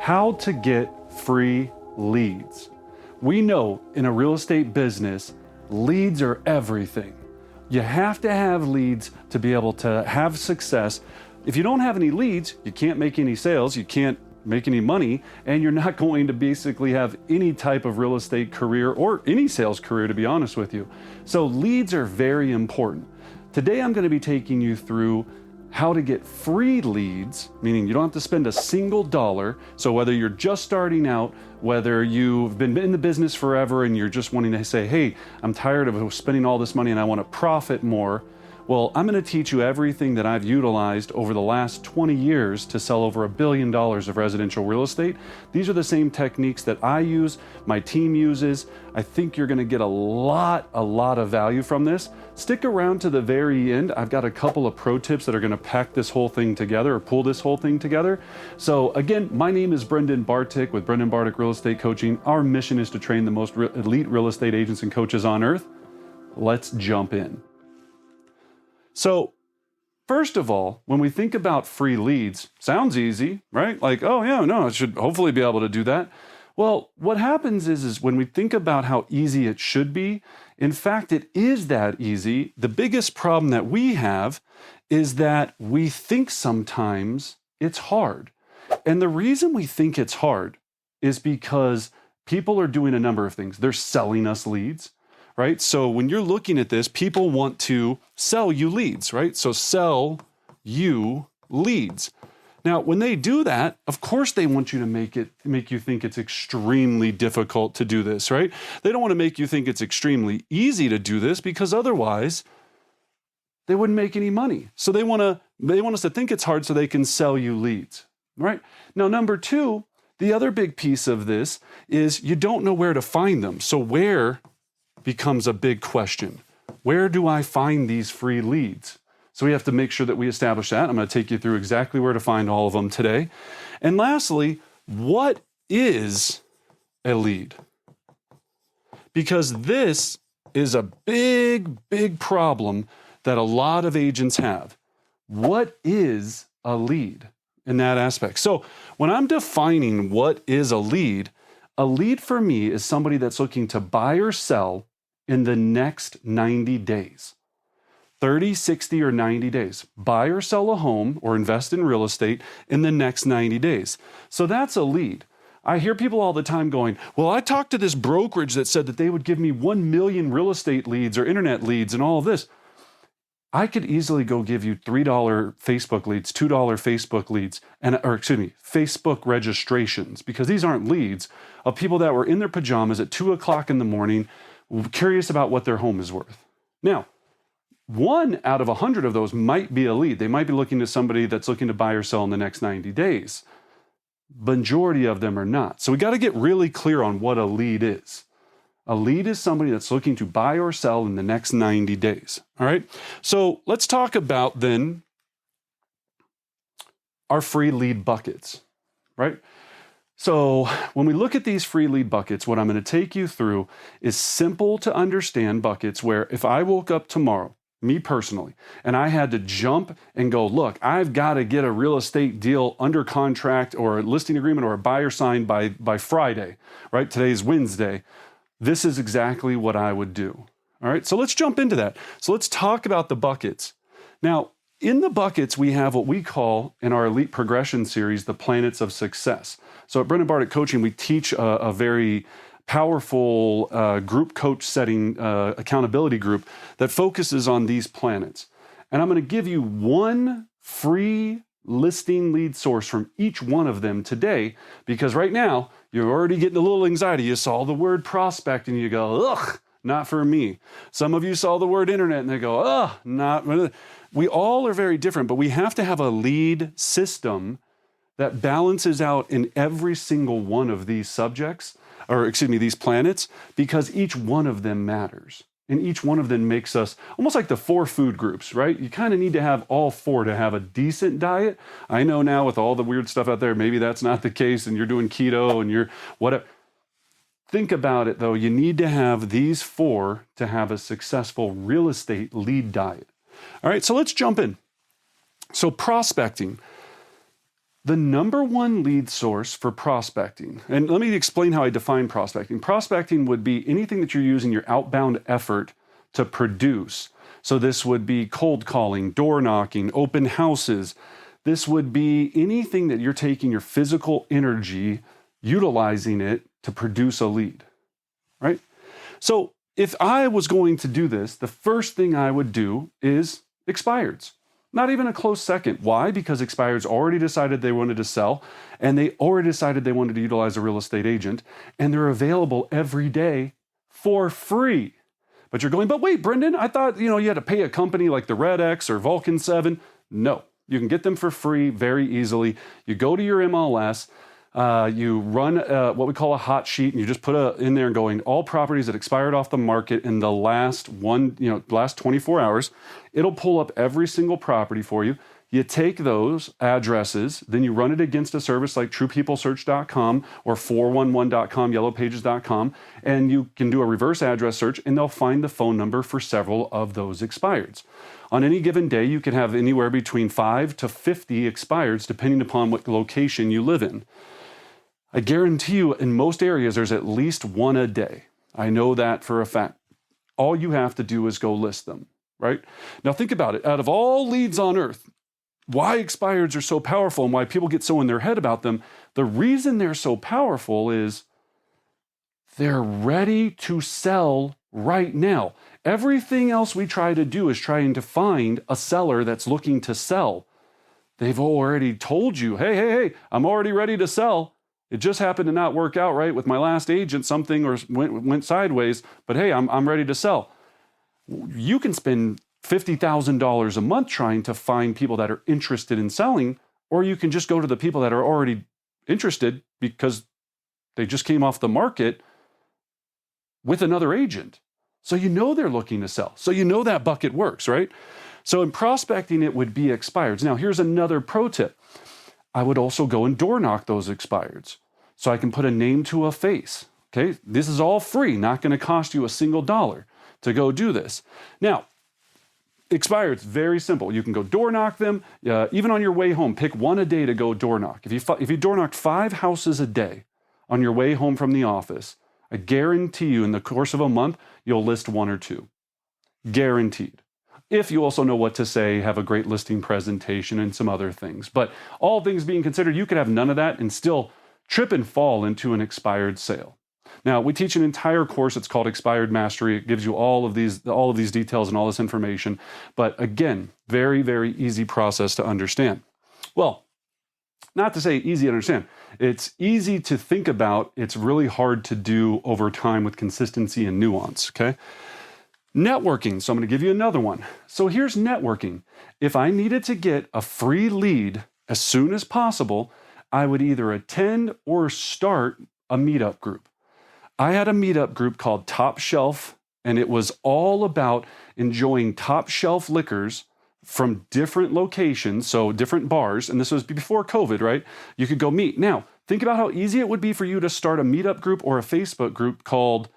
How to get free leads. We know in a real estate business, leads are everything. You have to have leads to be able to have success. If you don't have any leads, you can't make any sales, you can't make any money, and you're not going to basically have any type of real estate career or any sales career, to be honest with you. So leads are very important. Today I'm going to be taking you through how to get free leads, meaning you don't have to spend a single dollar. So whether you're just starting out, whether you've been in the business forever and you're just wanting to say, hey, I'm tired of spending all this money and I want to profit more. Well, I'm going to teach you everything that I've utilized over the last 20 years to sell over $1 billion of residential real estate. These are the same techniques that I use, my team uses. I think you're going to get a lot of value from this. Stick around to the very end. I've got a couple of pro tips that are going to pack this whole thing together or pull this whole thing together. So again, my name is Brendan Bartik with Brendan Bartik Real Estate Coaching. Our mission is to train the most elite real estate agents and coaches on earth. Let's jump in. So first of all, when we think about free leads, sounds easy, right? Like, oh yeah, no, I should hopefully be able to do that. Well, what happens is when we think about how easy it should be, in fact, it is that easy. The biggest problem that we have is that we think sometimes it's hard. And the reason we think it's hard is because people are doing a number of things. They're selling us leads. Right? So when you're looking at this, people want to sell you leads, right? So sell you leads. Now, when they do that, of course they want you to make you think it's extremely difficult to do this, right? They don't want to make you think it's extremely easy to do this because otherwise they wouldn't make any money. So they want us to think it's hard so they can sell you leads, right? Now, number two, the other big piece of this is you don't know where to find them. So where becomes a big question. Where do I find these free leads? So we have to make sure that we establish that. I'm going to take you through exactly where to find all of them today. And lastly, what is a lead? Because this is a big problem that a lot of agents have. What is a lead in that aspect? So when I'm defining what is a lead for me is somebody that's looking to buy or sell in the next 90 days, 30, 60, or 90 days. Buy or sell a home or invest in real estate in the next 90 days. So that's a lead. I hear people all the time going, well, I talked to this brokerage that said that they would give me 1 million real estate leads or internet leads and all of this. I could easily go give you $3 Facebook leads, $2 Facebook leads, Facebook registrations, because these aren't leads of people that were in their pajamas at 2 o'clock in the morning, curious about what their home is worth. Now, 1 out of 100 of those might be a lead. They might be looking to somebody that's looking to buy or sell in the next 90 days. Majority of them are not. So we got to get really clear on what a lead is. A lead is somebody that's looking to buy or sell in the next 90 days. All right. So let's talk about then our free lead buckets, right? So when we look at these free lead buckets, what I'm going to take you through is simple to understand buckets where if I woke up tomorrow, me personally, and I had to jump and go, look, I've got to get a real estate deal under contract or a listing agreement or a buyer signed by Friday, right? Today's Wednesday. This is exactly what I would do. All right, so let's jump into that. So let's talk about the buckets. Now, in the buckets, we have what we call in our Elite Progression series, the planets of success. So at Brendan Bartik Coaching, we teach a very powerful group coach setting accountability group that focuses on these planets. And I'm going to give you one free listing lead source from each one of them today, because right now you're already getting a little anxiety. You saw the word prospect and you go, ugh, not for me. Some of you saw the word internet and they go, ugh, not. We all are very different, but we have to have a lead system that balances out in every single one of these these planets, because each one of them matters. And each one of them makes us almost like the 4 food groups, right? You kind of need to have all 4 to have a decent diet. I know now with all the weird stuff out there, maybe that's not the case and you're doing keto and you're whatever. Think about it though. You need to have these 4 to have a successful real estate lead diet. All right, so let's jump in. So prospecting. The number one lead source for prospecting, and let me explain how I define prospecting. Prospecting would be anything that you're using your outbound effort to produce. So this would be cold calling, door knocking, open houses. This would be anything that you're taking your physical energy, utilizing it to produce a lead, right? So if I was going to do this, the first thing I would do is expireds. Not even a close second. Why? Because expireds already decided they wanted to sell, and they already decided they wanted to utilize a real estate agent, and they're available every day for free. But you're going, but wait, Brendan, I thought you had to pay a company like the Red X or Vulcan 7. No, you can get them for free very easily. You go to your MLS, you run what we call a hot sheet, and you just put in there and going all properties that expired off the market in the last 24 hours. It'll pull up every single property for you. You take those addresses, then you run it against a service like TruePeopleSearch.com or 411.com, YellowPages.com, and you can do a reverse address search, and they'll find the phone number for several of those expireds. On any given day, you can have anywhere between 5 to 50 expireds, depending upon what location you live in. I guarantee you, in most areas, there's at least one a day. I know that for a fact. All you have to do is go list them, right? Now think about it. Out of all leads on earth, why expireds are so powerful and why people get so in their head about them, the reason they're so powerful is they're ready to sell right now. Everything else we try to do is trying to find a seller that's looking to sell. They've already told you, hey, I'm already ready to sell. It just happened to not work out right with my last agent, something or went sideways, but hey, I'm ready to sell. You can spend $50,000 a month trying to find people that are interested in selling, or you can just go to the people that are already interested because they just came off the market with another agent. So they're looking to sell. So that bucket works, right? So in prospecting, it would be expireds. Now, here's another pro tip. I would also go and door knock those expireds so I can put a name to a face. Okay, this is all free, not going to cost you a single dollar to go do this. Now, expireds, very simple. You can go door knock them. Even on your way home, pick one a day to go door knock. If you door knocked 5 houses a day on your way home from the office, I guarantee you in the course of a month, you'll list 1 or 2. Guaranteed. If you also know what to say, have a great listing presentation and some other things. But all things being considered, you could have none of that and still trip and fall into an expired sale. Now, we teach an entire course. It's called Expired Mastery. It gives you all of these details and all this information. But again, very, very easy process to understand. Well, not to say easy to understand. It's easy to think about. It's really hard to do over time with consistency and nuance, okay? Networking. So I'm going to give you another one. So here's networking. If I needed to get a free lead as soon as possible, I would either attend or start a meetup group. I had a meetup group called Top Shelf, and it was all about enjoying top shelf liquors from different locations, so different bars, and this was before COVID, right? You could go meet. Now, think about how easy it would be for you to start a meetup group or a Facebook group called,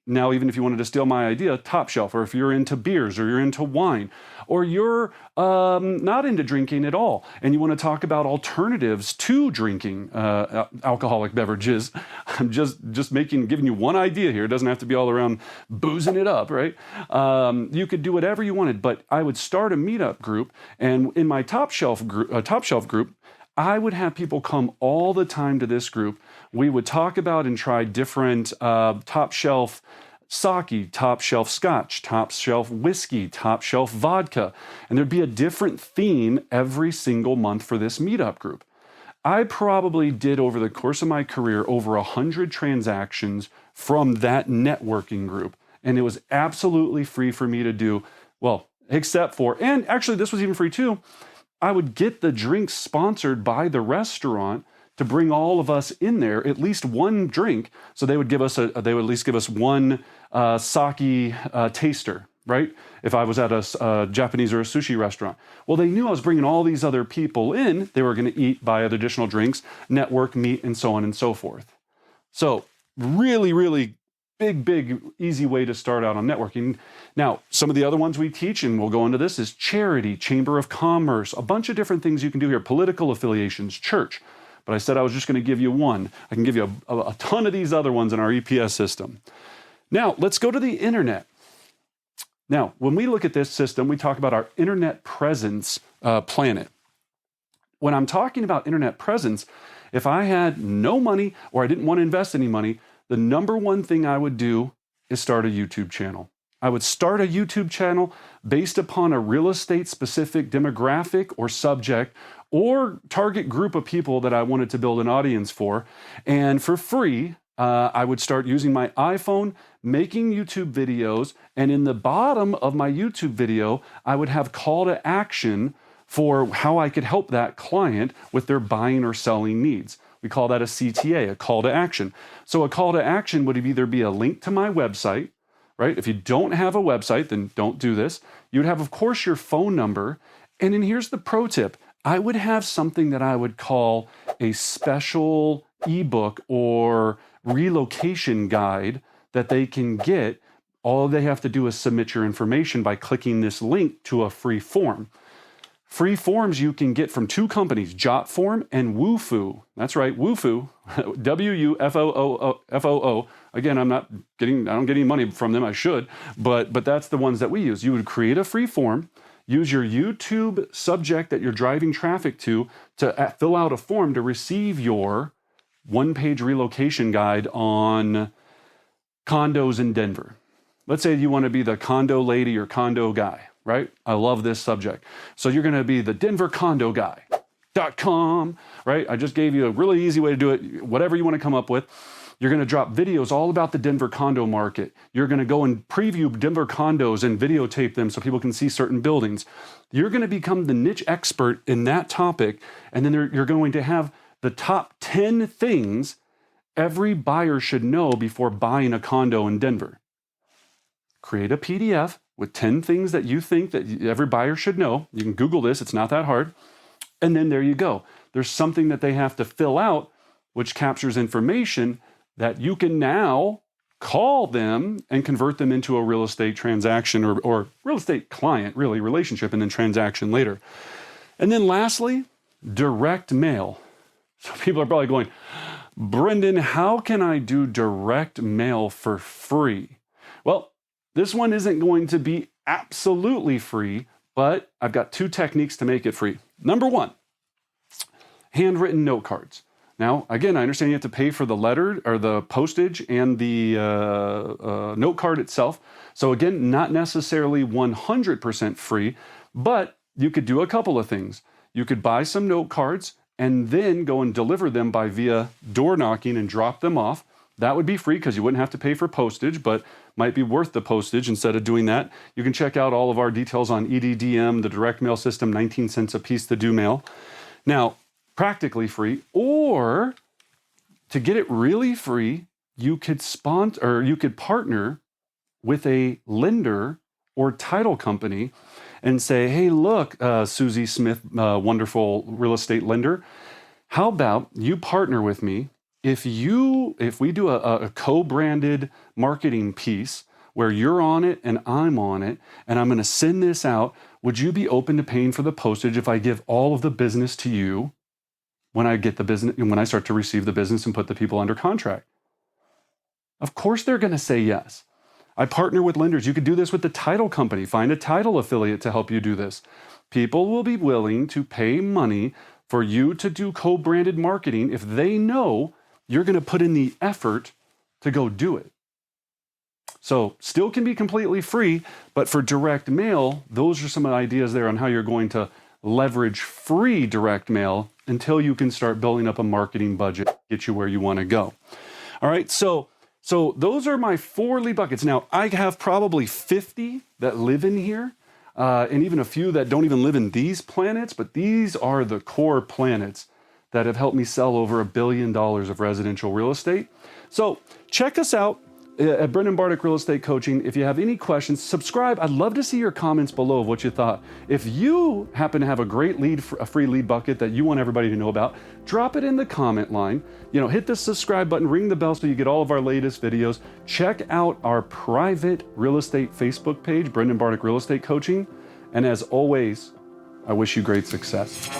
now even if you wanted to steal my idea, Top Shelf, or if you're into beers or you're into wine, or you're not into drinking at all, and you want to talk about alternatives to drinking alcoholic beverages. I'm just giving you one idea here. It doesn't have to be all around boozing it up, right? You could do whatever you wanted, but I would start a meetup group, and in my Top Shelf group, I would have people come all the time to this group. We would talk about and try different top shelf sake, top shelf scotch, top shelf whiskey, top shelf vodka. And there'd be a different theme every single month for this meetup group. I probably did over the course of my career over 100 transactions from that networking group. And it was absolutely free for me to do, well, except for, and actually this was even free too, I would get the drinks sponsored by the restaurant to bring all of us in there, at least one drink. So they would at least give us one sake taster, right? If I was at a Japanese or a sushi restaurant. Well, they knew I was bringing all these other people in. They were going to eat, buy other additional drinks, network, meet, and so on and so forth. So really, really big, easy way to start out on networking. Now, some of the other ones we teach, and we'll go into this, is charity, chamber of commerce, a bunch of different things you can do here, political affiliations, church. But I said I was just going to give you one. I can give you a ton of these other ones in our EPS system. Now, let's go to the internet. Now, when we look at this system, we talk about our internet presence planet. When I'm talking about internet presence, if I had no money or I didn't want to invest any money, the number one thing I would do is start a YouTube channel. I would start a YouTube channel based upon a real estate specific demographic or subject or target group of people that I wanted to build an audience for. And for free, I would start using my iPhone, making YouTube videos. And in the bottom of my YouTube video, I would have call to action for how I could help that client with their buying or selling needs. We call that a CTA, a call to action. So a call to action would either be a link to my website, right? If you don't have a website, then don't do this. You'd have, of course, your phone number. And then here's the pro tip. I would have something that I would call a special ebook or relocation guide that they can get. All they have to do is submit your information by clicking this link to a free form. Free forms you can get from two companies, JotForm and Wufoo. That's right, Wufoo, W-U-F-O-O. Again, I don't get any money from them, I should, but that's the ones that we use. You would create a free form, use your YouTube subject that you're driving traffic to fill out a form to receive your one-page relocation guide on condos in Denver. Let's say you want to be the condo lady or condo guy. Right? I love this subject. So you're going to be the denvercondoguy.com, right? I just gave you a really easy way to do it, whatever you want to come up with. You're going to drop videos all about the Denver condo market. You're going to go and preview Denver condos and videotape them so people can see certain buildings. You're going to become the niche expert in that topic. And then you're going to have the top 10 things every buyer should know before buying a condo in Denver. Create a PDF with 10 things that you think that every buyer should know. You can Google this, it's not that hard. And then there you go. There's something that they have to fill out, which captures information that you can now call them and convert them into a real estate transaction or real estate client, really, relationship, and then transaction later. And then lastly, direct mail. So people are probably going, Brendan, how can I do direct mail for free? Well, this one isn't going to be absolutely free, but I've got two techniques to make it free. Number one, handwritten note cards. Now, again, I understand you have to pay for the letter or the postage and the note card itself. So again, not necessarily 100% free, but you could do a couple of things. You could buy some note cards and then go and deliver them via door knocking and drop them off. That would be free because you wouldn't have to pay for postage, but might be worth the postage instead of doing that. You can check out all of our details on EDDM, the direct mail system, 19 cents a piece to do mail. Now, practically free, or to get it really free, you could partner with a lender or title company and say, hey, look, Susie Smith, wonderful real estate lender, how about you partner with me? If we do a co-branded marketing piece where you're on it and I'm on it, and I'm going to send this out, would you be open to paying for the postage if I give all of the business to you when I get the business, when I start to receive the business and put the people under contract? Of course they're going to say yes. I partner with lenders. You could do this with the title company. Find a title affiliate to help you do this. People will be willing to pay money for you to do co-branded marketing if they know you're going to put in the effort to go do it. So still can be completely free, but for direct mail, those are some ideas there on how you're going to leverage free direct mail until you can start building up a marketing budget, get you where you want to go. All right, so those are my 4 lead buckets. Now, I have probably 50 that live in here, and even a few that don't even live in these planets, but these are the core planets that have helped me sell over $1 billion of residential real estate. So check us out. at Brendan Bardick Real Estate Coaching. If you have any questions, subscribe. I'd love to see your comments below of what you thought. If you happen to have a great lead, a free lead bucket that you want everybody to know about, drop it in the comment line. Hit the subscribe button, ring the bell so you get all of our latest videos. Check out our private real estate Facebook page, Brendan Bardick Real Estate Coaching. And as always, I wish you great success.